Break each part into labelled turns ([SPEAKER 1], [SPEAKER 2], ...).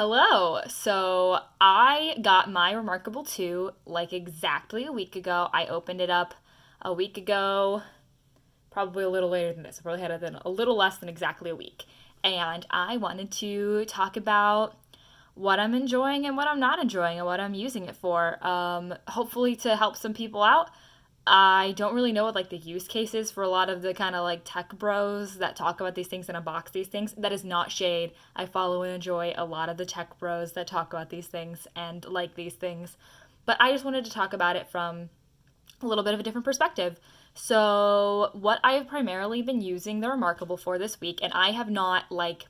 [SPEAKER 1] Hello. So I got my Remarkable 2 like exactly a week ago. I opened it up a week ago, probably a little later than this. I probably had it in a little less than exactly a week. And I wanted to talk about what I'm enjoying and what I'm not enjoying and what I'm using it for. Hopefully to help some people out. I don't really know what like the use cases for a lot of the kind of like tech bros that talk about these things and unbox these things. That is not shade. I follow and enjoy a lot of the tech bros that talk about these things and like these things. But I just wanted to talk about it from a little bit of a different perspective. So, what I have primarily been using the Remarkable for this week, and I have not like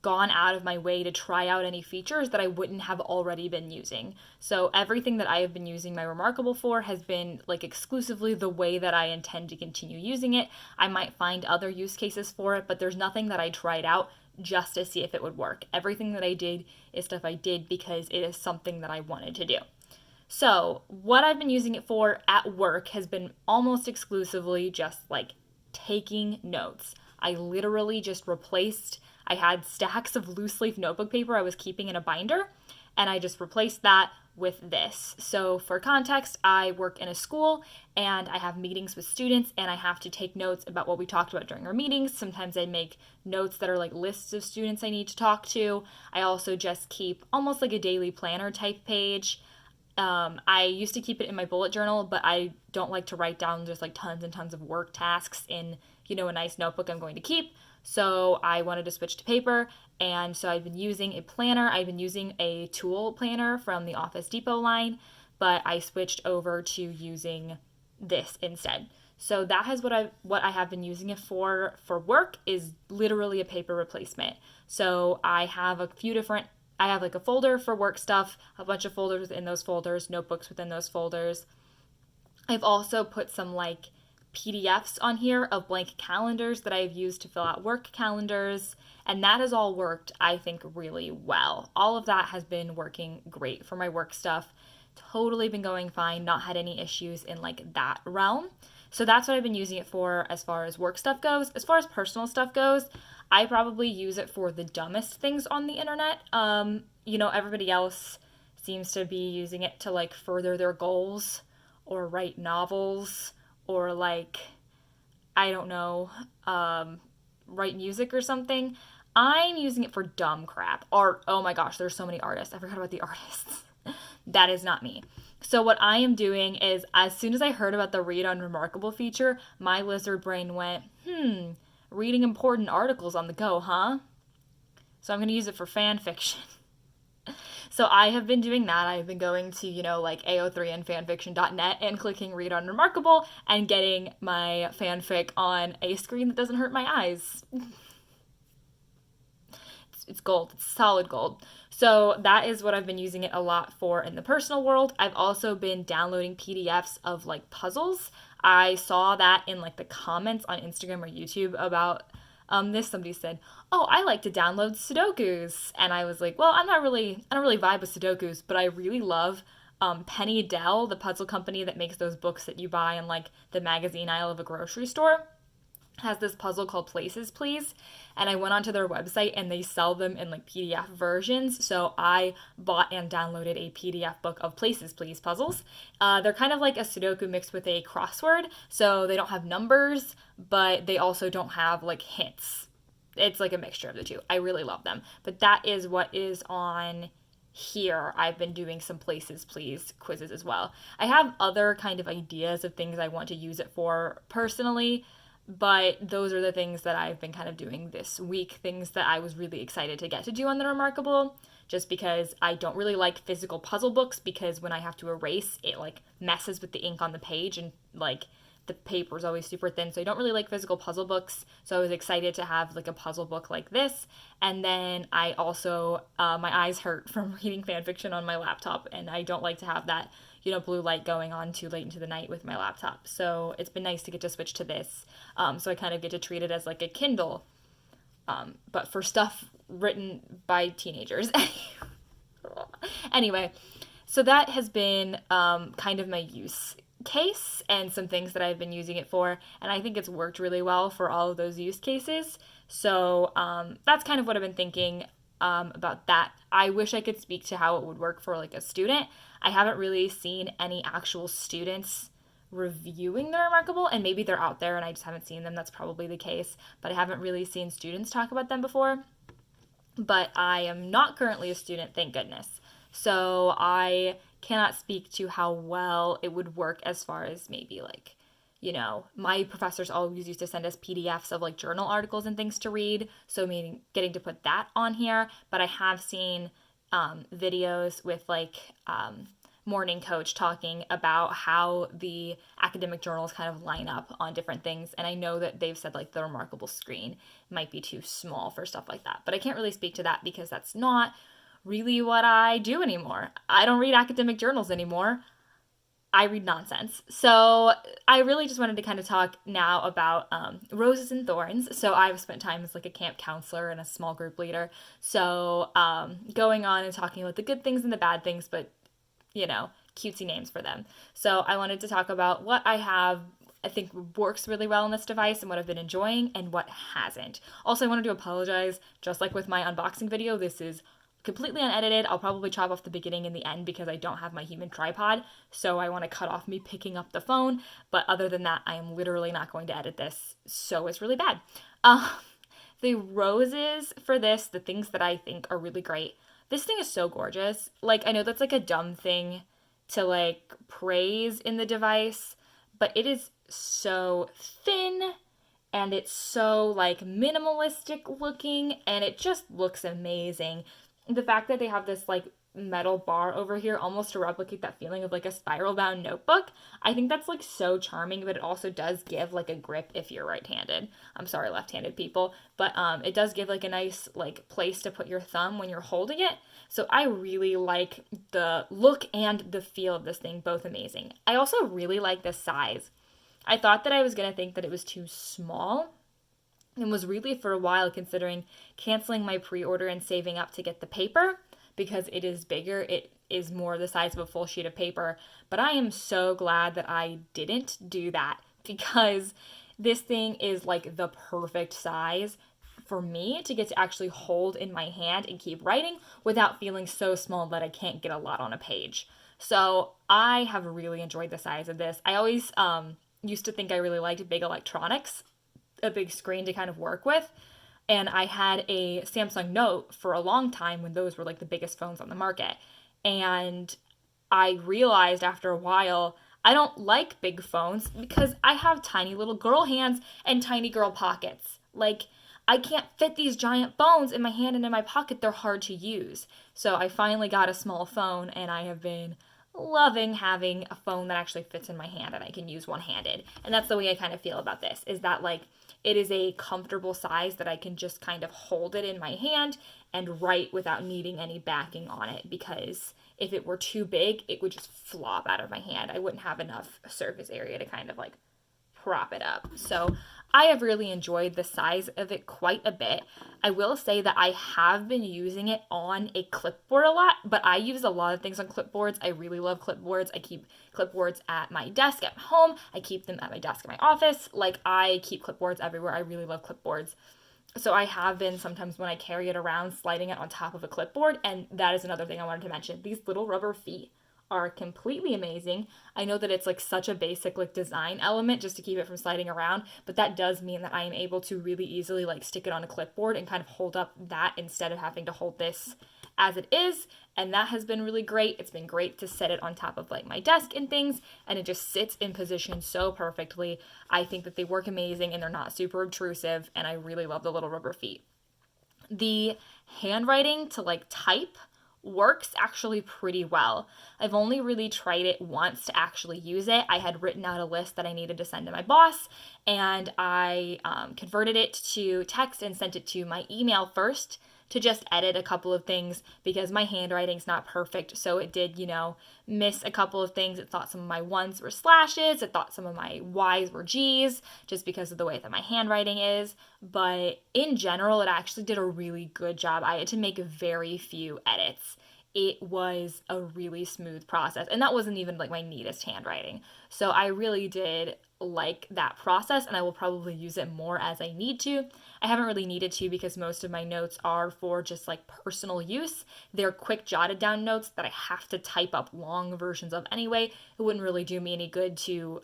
[SPEAKER 1] gone out of my way to try out any features that I wouldn't have already been using. So everything that I have been using my Remarkable for has been like exclusively the way that I intend to continue using it. I might find other use cases for it, but there's nothing that I tried out just to see if it would work. Everything that I did is stuff I did because it is something that I wanted to do. So, what I've been using it for at work has been almost exclusively just like taking notes. I literally just replaced, I had stacks of loose leaf notebook paper I was keeping in a binder, and I just replaced that with this. So, for context, I work in a school and I have meetings with students, and I have to take notes about what we talked about during our meetings. Sometimes I make notes that are like lists of students I need to talk to. I also just keep almost like a daily planner type page. I used to keep it in my bullet journal, but I don't like to write down just like tons and tons of work tasks in, a nice notebook I'm going to keep. So I wanted to switch to paper. And so I've been using a planner. I've been using a tool planner from the Office Depot line, but I switched over to using this instead. So that is what I have been using it for work is literally a paper replacement. So I have like a folder for work stuff, a bunch of folders within those folders, notebooks within those folders. I've also put some like PDFs on here of blank calendars that I've used to fill out work calendars, and that has all worked, I think, really well. All of that has been working great for my work stuff. Totally been going fine, not had any issues in like that realm. So that's what I've been using it for as far as work stuff goes. As far as personal stuff goes, I probably use it for the dumbest things on the internet. Everybody else seems to be using it to like further their goals or write novels or like, I don't know, write music or something. I'm using it for dumb crap. Art, oh my gosh, there's so many artists. I forgot about the artists. That is not me. So what I am doing is as soon as I heard about the Read on Remarkable feature, my lizard brain went, reading important articles on the go, huh? So I'm going to use it for fan fiction. So I have been doing that. I've been going to, like AO3 and fanfiction.net and clicking Read on Remarkable and getting my fanfic on a screen that doesn't hurt my eyes. It's gold. It's solid gold. So that is what I've been using it a lot for in the personal world. I've also been downloading PDFs of like puzzles. I saw that in like the comments on Instagram or YouTube about this. Somebody said, "Oh, I like to download Sudokus," and I was like, "Well, I don't really vibe with Sudokus, but I really love." Penny Dell, the puzzle company that makes those books that you buy in like the magazine aisle of a grocery store, has this puzzle called Places Please, and I went onto their website and they sell them in like PDF versions. So I bought and downloaded a PDF book of Places Please puzzles. They're kind of like a Sudoku mixed with a crossword, so they don't have numbers, but they also don't have like hints. It's like a mixture of the two. I really love them. But that is what is on here. I've been doing some Places Please quizzes as well. I have other kind of ideas of things I want to use it for personally, but those are the things that I've been kind of doing this week, things that I was really excited to get to do on the Remarkable, just because I don't really like physical puzzle books because when I have to erase, it like messes with the ink on the page and like the paper is always super thin, so I don't really like physical puzzle books. So I was excited to have like a puzzle book like this. And then I also, my eyes hurt from reading fan fiction on my laptop, and I don't like to have that, blue light going on too late into the night with my laptop. So it's been nice to get to switch to this. So I kind of get to treat it as like a Kindle, but for stuff written by teenagers. Anyway, so that has been kind of my use case and some things that I've been using it for, and I think it's worked really well for all of those use cases. So that's kind of what I've been thinking. about that. I wish I could speak to how it would work for like a student. I haven't really seen any actual students reviewing the Remarkable, and maybe they're out there and I just haven't seen them. That's probably the case, but I haven't really seen students talk about them before. But I am not currently a student, thank goodness. So I cannot speak to how well it would work as far as maybe like, my professors always used to send us PDFs of like journal articles and things to read. So meaning getting to put that on here. But I have seen videos with like morning coach talking about how the academic journals kind of line up on different things. And I know that they've said like the Remarkable screen might be too small for stuff like that. But I can't really speak to that because that's not really what I do anymore. I don't read academic journals anymore. I read nonsense. So I really just wanted to kind of talk now about roses and thorns. So I've spent time as like a camp counselor and a small group leader. So going on and talking about the good things and the bad things, but cutesy names for them. So I wanted to talk about what I think works really well on this device and what I've been enjoying and what hasn't. Also, I wanted to apologize, just like with my unboxing video, this is completely unedited. I'll probably chop off the beginning and the end because I don't have my human tripod, so I want to cut off me picking up the phone. But other than that, I am literally not going to edit this, so it's really bad. The roses for this, the things that I think are really great. This thing is so gorgeous. Like, I know that's like a dumb thing to like praise in the device, but it is so thin and it's so like minimalistic looking and it just looks amazing. The fact that they have this like metal bar over here almost to replicate that feeling of like a spiral bound notebook, I think that's like so charming, but it also does give like a grip if you're right-handed. I'm sorry, left-handed people, but it does give like a nice like place to put your thumb when you're holding it. So I really like the look and the feel of this thing, both amazing. I also really like the size. I thought that I was going to think that it was too small and was really for a while considering canceling my pre-order and saving up to get the paper because it is bigger. It is more the size of a full sheet of paper. But I am so glad that I didn't do that because this thing is like the perfect size for me to get to actually hold in my hand and keep writing without feeling so small that I can't get a lot on a page. So I have really enjoyed the size of this. I always used to think I really liked big electronics, a big screen to kind of work with. And I had a Samsung Note for a long time when those were like the biggest phones on the market. And I realized after a while, I don't like big phones because I have tiny little girl hands and tiny girl pockets. Like, I can't fit these giant phones in my hand and in my pocket. They're hard to use. So I finally got a small phone and I have been loving having a phone that actually fits in my hand and I can use one-handed. And that's the way I kind of feel about this, is that like it is a comfortable size that I can just kind of hold it in my hand and write without needing any backing on it, because if it were too big, it would just flop out of my hand. I wouldn't have enough surface area to kind of like prop it up. So I have really enjoyed the size of it quite a bit. I will say that I have been using it on a clipboard a lot, but I use a lot of things on clipboards. I really love clipboards. I keep clipboards at my desk at home. I keep them at my desk at my office. Like, I keep clipboards everywhere. I really love clipboards. So I have been sometimes when I carry it around sliding it on top of a clipboard, and that is another thing I wanted to mention. These little rubber feet are completely amazing. I know that it's like such a basic like design element just to keep it from sliding around, but that does mean that I am able to really easily like stick it on a clipboard and kind of hold up that instead of having to hold this as it is, and that has been really great. It's been great to set it on top of like my desk and things, and it just sits in position so perfectly. I think that they work amazing and they're not super obtrusive, and I really love the little rubber feet. The handwriting to like type works actually pretty well. I've only really tried it once to actually use it. I had written out a list that I needed to send to my boss, and I converted it to text and sent it to my email first to just edit a couple of things because my handwriting's not perfect. So it did, miss a couple of things. It thought some of my ones were slashes. It thought some of my Y's were G's just because of the way that my handwriting is. But in general, it actually did a really good job. I had to make very few edits. It was a really smooth process. And that wasn't even like my neatest handwriting. So I really did like that process, and I will probably use it more as I need to. I haven't really needed to because most of my notes are for just like personal use. They're quick jotted down notes that I have to type up long versions of anyway. It wouldn't really do me any good to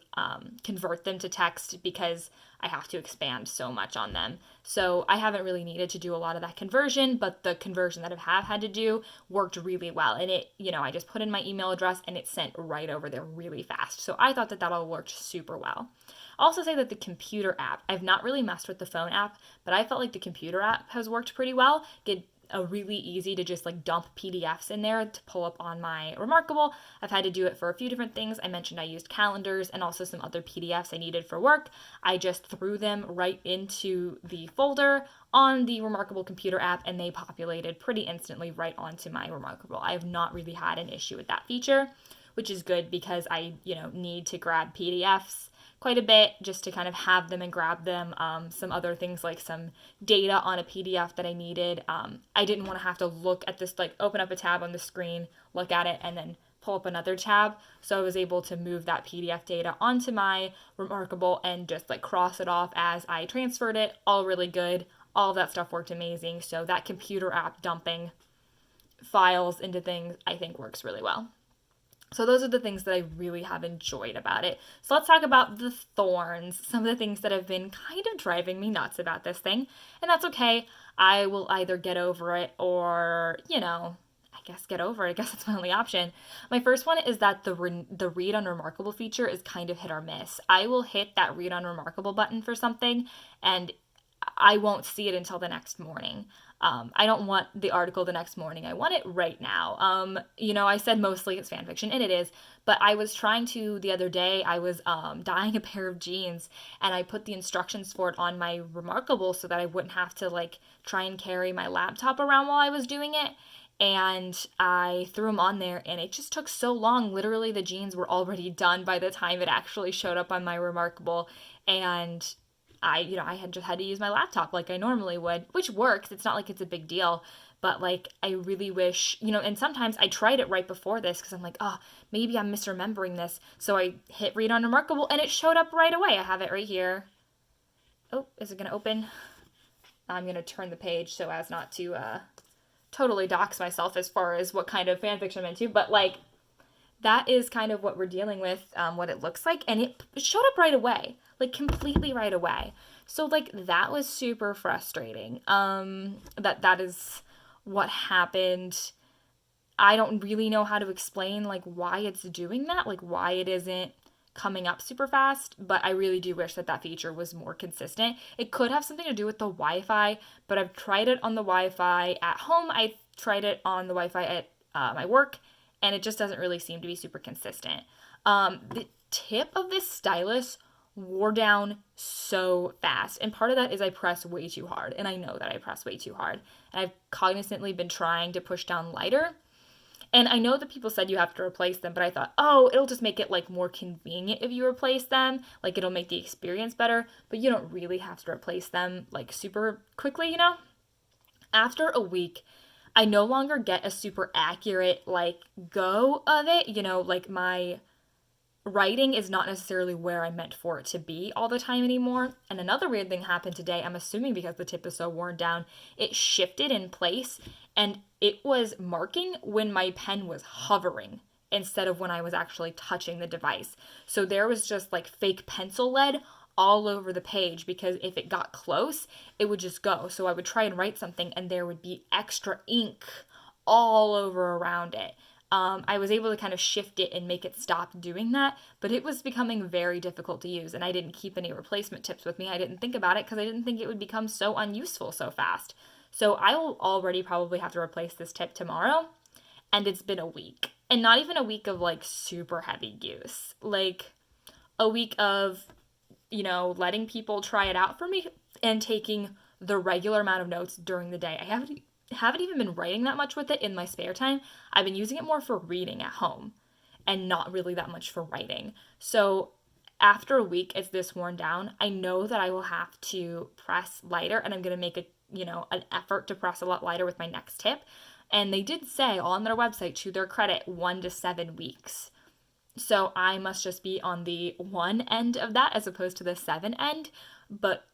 [SPEAKER 1] convert them to text because I have to expand so much on them. So I haven't really needed to do a lot of that conversion, but the conversion that I have had to do worked really well. And it, I just put in my email address and it sent right over there really fast. So I thought that that all worked super well. I'll also say that the computer app, I've not really messed with the phone app, but I felt like the computer app has worked pretty well. Get a really easy to just like dump PDFs in there to pull up on my Remarkable. I've had to do it for a few different things. I mentioned I used calendars and also some other PDFs I needed for work. I just threw them right into the folder on the Remarkable computer app and they populated pretty instantly right onto my Remarkable. I have not really had an issue with that feature, which is good because I, need to grab PDFs quite a bit just to kind of have them and grab them. Some other things like some data on a PDF that I needed. I didn't want to have to look at this, like open up a tab on the screen, look at it, and then pull up another tab. So I was able to move that PDF data onto my Remarkable and just like cross it off as I transferred it. All really good. All of that stuff worked amazing. So that computer app dumping files into things I think works really well. So those are the things that I really have enjoyed about it. So let's talk about the thorns, some of the things that have been kind of driving me nuts about this thing. And that's okay. I will either get over it or, I guess get over it. I guess that's my only option. My first one is that the read on Remarkable feature is kind of hit or miss. I will hit that read on Remarkable button for something and I won't see it until the next morning. I don't want the article the next morning. I want it right now. I said mostly it's fan fiction, and it is, but I was trying to, the other day, I was dyeing a pair of jeans, and I put the instructions for it on my Remarkable so that I wouldn't have to, try and carry my laptop around while I was doing it. And I threw them on there, and it just took so long. Literally, the jeans were already done by the time it actually showed up on my Remarkable, and I had just had to use my laptop like I normally would, which works. It's not like it's a big deal, but I really wish, and sometimes I tried it right before this because I'm like, oh, maybe I'm misremembering this. So I hit read on Remarkable and it showed up right away. I have it right here. Oh, is it going to open? I'm going to turn the page so as not to totally dox myself as far as what kind of fanfiction I'm into, but that is kind of what we're dealing with, what it looks like. And it showed up right away, completely right away. So that was super frustrating. That is what happened. I don't really know how to explain why it's doing that, why it isn't coming up super fast, but I really do wish that feature was more consistent. It could have something to do with the Wi-Fi, but I've tried it on the Wi-Fi at home. I tried it on the Wi-Fi at my work, and it just doesn't really seem to be super consistent. The tip of this stylus wore down so fast, and part of that is I press way too hard, and I know that I press way too hard, and I've cognizantly been trying to push down lighter, and I know that people said you have to replace them, but I thought, oh, it'll just make it more convenient if you replace them, it'll make the experience better, but you don't really have to replace them super quickly, After a week, I no longer get a super accurate go of it. My writing is not necessarily where I meant for it to be all the time anymore. And another weird thing happened today. I'm assuming because the tip is so worn down, it shifted in place and it was marking when my pen was hovering instead of when I was actually touching the device. So there was just fake pencil lead all over the page because if it got close, it would just go. So I would try and write something and there would be extra ink all over around it. I was able to kind of shift it and make it stop doing that, but it was becoming very difficult to use, and I didn't keep any replacement tips with me. I didn't think about it because I didn't think it would become so unuseful so fast. So I will already probably have to replace this tip tomorrow, and it's been a week. And not even a week of super heavy use. A week of letting people try it out for me and taking the regular amount of notes during the day. I haven't even been writing that much with it in my spare time. I've been using it more for reading at home and not really that much for writing. So after a week as this worn down, I know that I will have to press lighter, and I'm going to make an effort to press a lot lighter with my next tip. And they did say on their website, to their credit, 1 to 7 weeks. So I must just be on the one end of that as opposed to the seven end. But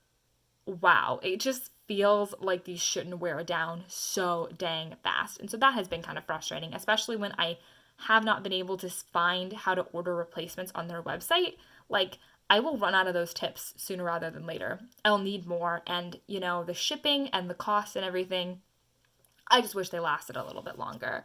[SPEAKER 1] wow, it just feels like these shouldn't wear down so dang fast. And so that has been kind of frustrating, especially when I have not been able to find how to order replacements on their website. Like, I will run out of those tips sooner rather than later. I'll need more. And, the shipping and the cost and everything, I just wish they lasted a little bit longer.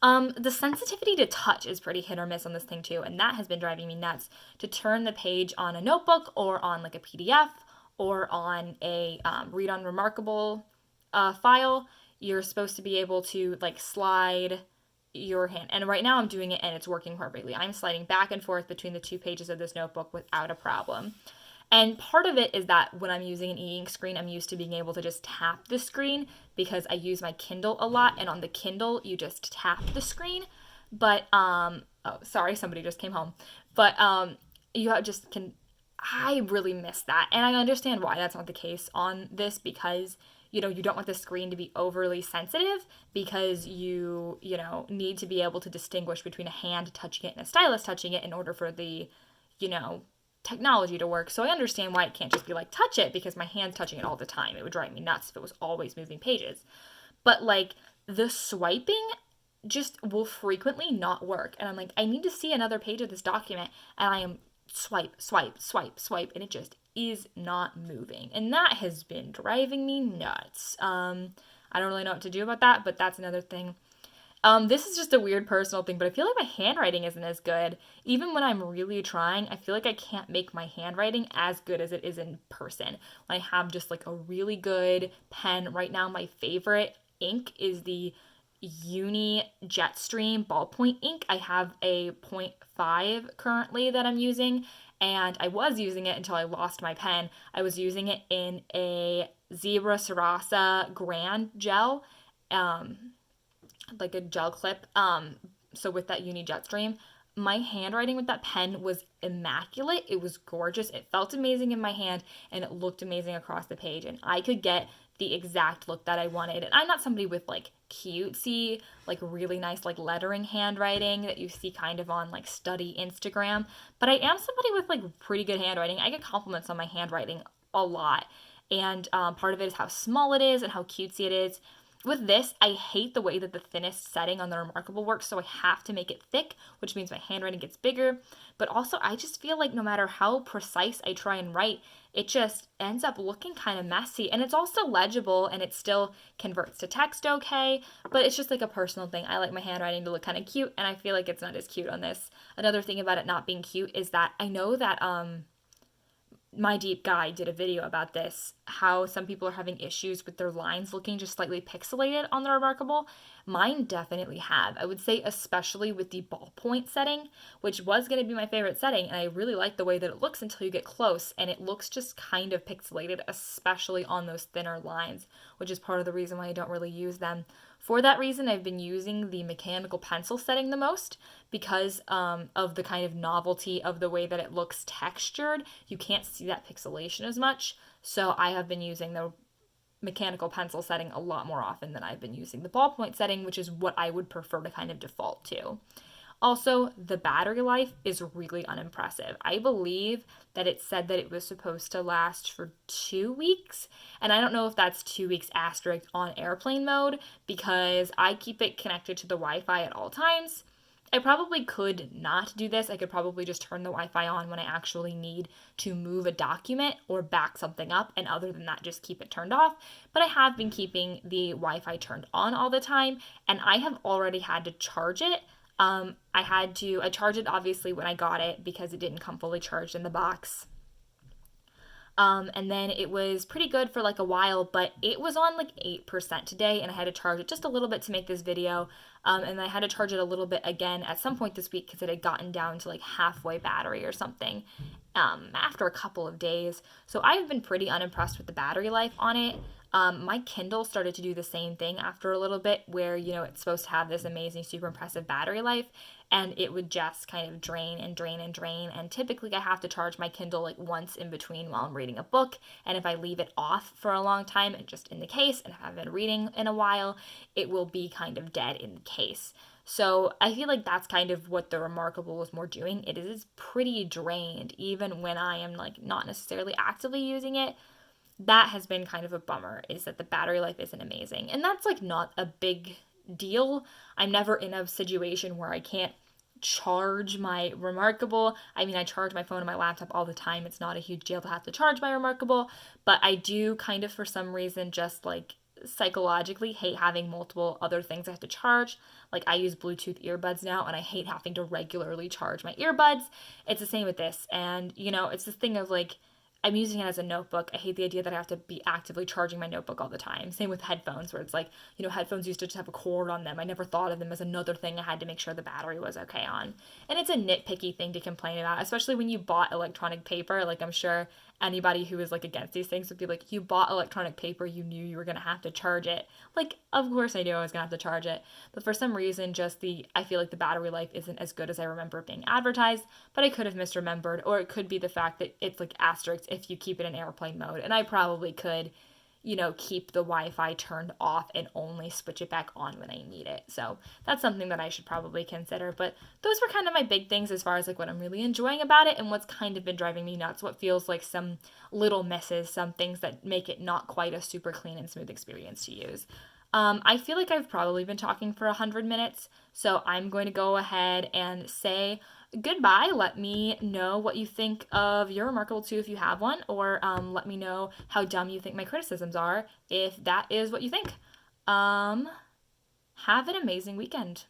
[SPEAKER 1] The sensitivity to touch is pretty hit or miss on this thing too, and that has been driving me nuts. To turn the page on a notebook or on like a PDF or on a Read on Remarkable file, you're supposed to be able to like slide your hand. And right now I'm doing it and it's working perfectly. I'm sliding back and forth between the two pages of this notebook without a problem. And part of it is that when I'm using an e-ink screen, I'm used to being able to just tap the screen because I use my Kindle a lot. And on the Kindle, you just tap the screen. But, oh, sorry, somebody just came home. But you just can, I really miss that. And I understand why that's not the case on this because, you don't want the screen to be overly sensitive because need to be able to distinguish between a hand touching it and a stylus touching it in order for the, you know, technology to work. So I understand why it can't just be like touch it because my hand's touching it all the time. It would drive me nuts if it was always moving pages. But like the swiping just will frequently not work. And I'm like, I need to see another page of this document and I am swipe, swipe, swipe, swipe, and it just is not moving. And that has been driving me nuts. I don't really know what to do about that, but that's another thing. This is just a weird personal thing, but I feel like my handwriting isn't as good. Even when I'm really trying, I feel like I can't make my handwriting as good as it is in person. When I have just like a really good pen, right now my favorite ink is the Uni Jetstream ballpoint ink. I have a .5 currently that I'm using, and I was using it until I lost my pen. I was using it in a Zebra Sarasa Grand gel. Like a gel clip. So with that Uni Jetstream, my handwriting with that pen was immaculate. It was gorgeous. It felt amazing in my hand and it looked amazing across the page. And I could get the exact look that I wanted. And I'm not somebody with like cutesy, like really nice like lettering handwriting that you see kind of on like study Instagram. But I am somebody with like pretty good handwriting. I get compliments on my handwriting a lot. And part of it is how small it is and how cutesy it is. With this, I hate the way that the thinnest setting on the Remarkable works, so I have to make it thick, which means my handwriting gets bigger. But also, I just feel like no matter how precise I try and write, it just ends up looking kind of messy. And it's also legible and it still converts to text okay, but it's just like a personal thing. I like my handwriting to look kind of cute, and I feel like it's not as cute on this. Another thing about it not being cute is that I know that My Deep Guy did a video about this, how some people are having issues with their lines looking just slightly pixelated on the Remarkable. Mine definitely have. I would say especially with the ballpoint setting, which was going to be my favorite setting, and I really like the way that it looks until you get close, and it looks just kind of pixelated, especially on those thinner lines, which is part of the reason why I don't really use them. For that reason, I've been using the mechanical pencil setting the most because of the kind of novelty of the way that it looks textured. You can't see that pixelation as much. So I have been using the mechanical pencil setting a lot more often than I've been using the ballpoint setting, which is what I would prefer to kind of default to. Also, the battery life is really unimpressive. I believe that it said that it was supposed to last for 2 weeks, and I don't know if that's 2 weeks asterisk on airplane mode because I keep it connected to the Wi-Fi at all times. I probably could not do this. I could probably just turn the Wi-Fi on when I actually need to move a document or back something up, and other than that, just keep it turned off. But I have been keeping the Wi-Fi turned on all the time, and I have already had to charge it. I charged it obviously when I got it because it didn't come fully charged in the box. And then it was pretty good for like a while, but it was on like 8% today, and I had to charge it just a little bit to make this video. And I had to charge it a little bit again at some point this week because it had gotten down to like halfway battery or something after a couple of days. So I've been pretty unimpressed with the battery life on it. My Kindle started to do the same thing after a little bit, where, it's supposed to have this amazing, super impressive battery life, and it would just kind of drain and drain and drain. And typically, I have to charge my Kindle like once in between while I'm reading a book. And if I leave it off for a long time and just in the case and haven't been reading in a while, it will be kind of dead in the case. So I feel like that's kind of what the Remarkable is more doing. It is pretty drained, even when I am like not necessarily actively using it. That has been kind of a bummer, is that the battery life isn't amazing. And that's like not a big deal. I'm never in a situation where I can't charge my Remarkable. I mean, I charge my phone and my laptop all the time. It's not a huge deal to have to charge my Remarkable, but I do kind of, for some reason, just like psychologically hate having multiple other things I have to charge. Like, I use Bluetooth earbuds now, and I hate having to regularly charge my earbuds. It's the same with this. And, it's this thing of like, I'm using it as a notebook. I hate the idea that I have to be actively charging my notebook all the time. Same with headphones, where it's like, headphones used to just have a cord on them. I never thought of them as another thing I had to make sure the battery was okay on. And it's a nitpicky thing to complain about, especially when you bought electronic paper. Like, I'm sure anybody who is like against these things would be like, you bought electronic paper, you knew you were going to have to charge it. Like, of course I knew I was going to have to charge it. But for some reason, I feel like the battery life isn't as good as I remember it being advertised, but I could have misremembered, or it could be the fact that it's like asterisk if you keep it in airplane mode. And I probably could, keep the Wi-Fi turned off and only switch it back on when I need it. So that's something that I should probably consider. But those were kind of my big things as far as like what I'm really enjoying about it and what's kind of been driving me nuts. What feels like some little misses, some things that make it not quite a super clean and smooth experience to use. I feel like I've probably been talking for 100 minutes, so I'm going to go ahead and say goodbye. Let me know what you think of your Remarkable 2 if you have one, or let me know how dumb you think my criticisms are if that is what you think. Um, have an amazing weekend.